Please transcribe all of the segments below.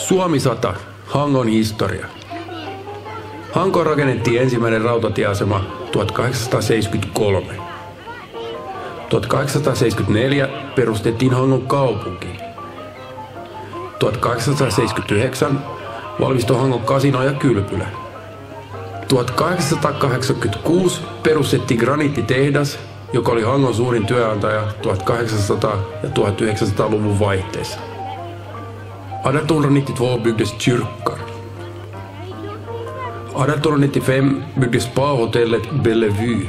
Suomi 100. Hangon historia. Hankoon rakennettiin ensimmäinen rautatieasema 1873. 1874 perustettiin Hangon kaupunki. 1879 valmistui Hangon kasino ja kylpylä. 1886 perustettiin graniittitehdas, joka oli Hangon suurin työnantaja 1800- ja 1900-luvun vaihteessa. 1892 byggdes kyrkan. 1895 byggdes spa-hotellet Bellevue.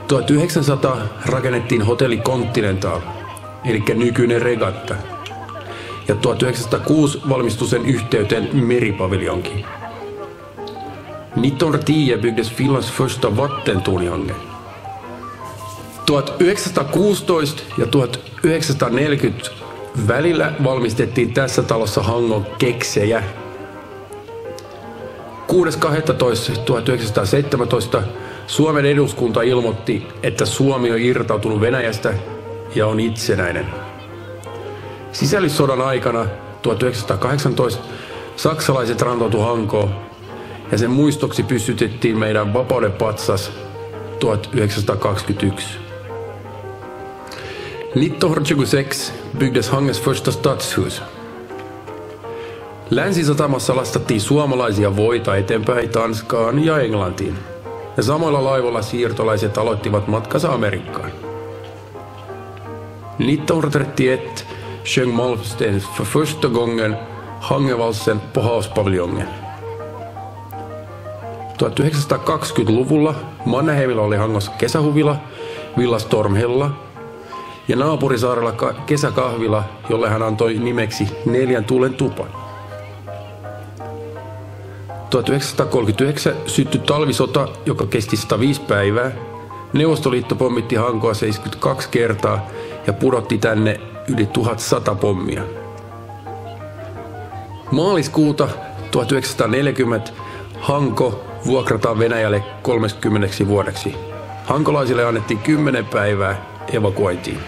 1900 rakennettiin hotelli Continental, eli nykyinen Regatta. Ja 1906 valmistui sen yhteyteen meripaviljonki. 1910 byggdes Finlands första vattentornhange. 1916 ja 1940 välillä valmistettiin tässä talossa Hangon keksejä. 6.12.1917 Suomen eduskunta ilmoitti, että Suomi on irtautunut Venäjästä ja on itsenäinen. Sisällissodan aikana 1918 saksalaiset rantautu Hankoon ja sen muistoksi pystytettiin meidän Vapauden patsas 1921. 1926 byggdes Hanges första stadshus. Länsisatamassa lastattiin suomalaisia voita eteenpäin Tanskaan ja Englantiin. Ja samoilla laivoilla siirtolaiset aloittivat matkansa Amerikkaan. 1931 sjöng Malmsten för första gången Hangevalsen på Havspaviljongen. 1920-luvulla Mannerheimilla oli Hangossa kesähuvila, Villa Stormhella, ja naapurisaarella kesäkahvila, jolle hän antoi nimeksi 4 tuulen tupa. 1939 syttyi talvisota, joka kesti 105 päivää. Neuvostoliitto pommitti Hankoa 72 kertaa ja pudotti tänne yli 1100 pommia. Maaliskuuta 1940 Hanko vuokrataan Venäjälle 30 vuodeksi. Hankolaisille annettiin 10 päivää evakuointiin.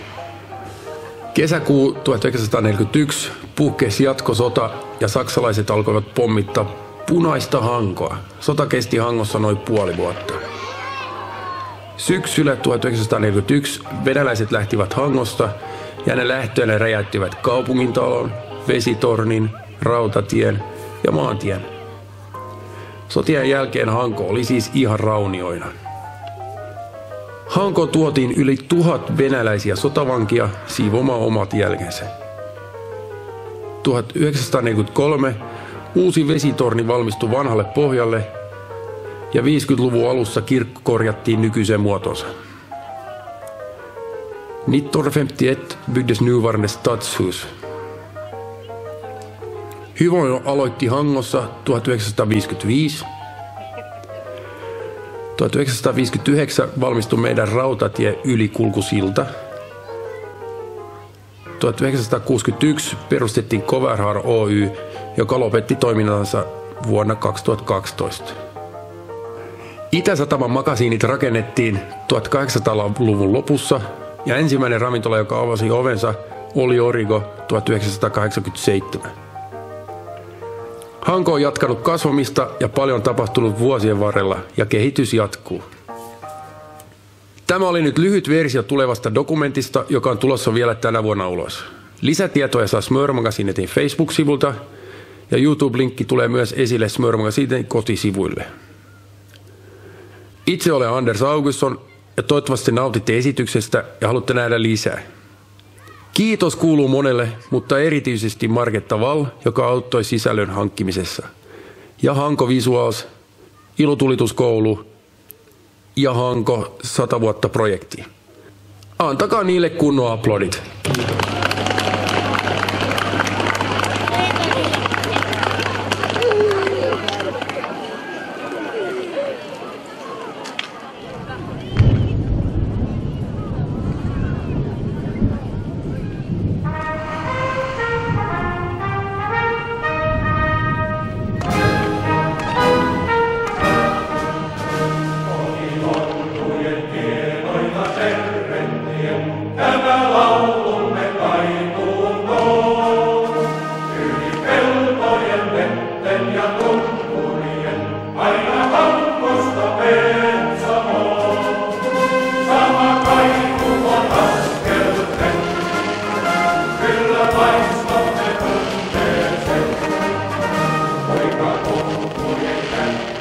Kesäkuu 1941 puhkesi jatkosota ja saksalaiset alkoivat pommittaa punaista Hankoa. Sota kesti Hangossa noin puoli vuotta. Syksyllä 1941 venäläiset lähtivät Hangosta ja ne lähtöille räjäyttivät kaupungintalon, vesitornin, rautatien ja maantien. Sotien jälkeen Hanko oli siis ihan raunioina. Hankoon tuotiin yli 1000 venäläisiä sotavankia siivomaan omat jälkensä. 1943 uusi vesitorni valmistui vanhalle pohjalle ja 50-luvun alussa kirkko korjattiin nykyiseen muotonsa. 1951 byggdes nuvarande stadshus. Hyvinvointi aloitti Hangossa 1955. 1959 valmistui meidän rautatie ylikulkusilta. 1961 perustettiin Coverhar Oy, joka lopetti toimintansa vuonna 2012. Itäsataman makasiinit rakennettiin 1800-luvun lopussa ja ensimmäinen ravintola, joka avasi ovensa, oli Origo 1987. Hanko on jatkanut kasvamista ja paljon tapahtunut vuosien varrella ja kehitys jatkuu. Tämä oli nyt lyhyt versio tulevasta dokumentista, joka on tulossa vielä tänä vuonna ulos. Lisätietoja saa Smör Magasinetin Facebook-sivulta ja YouTube-linkki tulee myös esille Smör Magasinetin kotisivuille. Itse olen Anders Augustsson ja toivottavasti nautitte esityksestä ja haluatte nähdä lisää. Kiitos kuuluu monelle, mutta erityisesti Marketta Wall, joka auttoi sisällön hankkimisessa. Ja Hanko Visuals, Ilotulituskoulu ja Hanko 100 vuotta projekti. Antakaa niille kunnon aplodit. Tämä laulumme Rakon kuljetaan.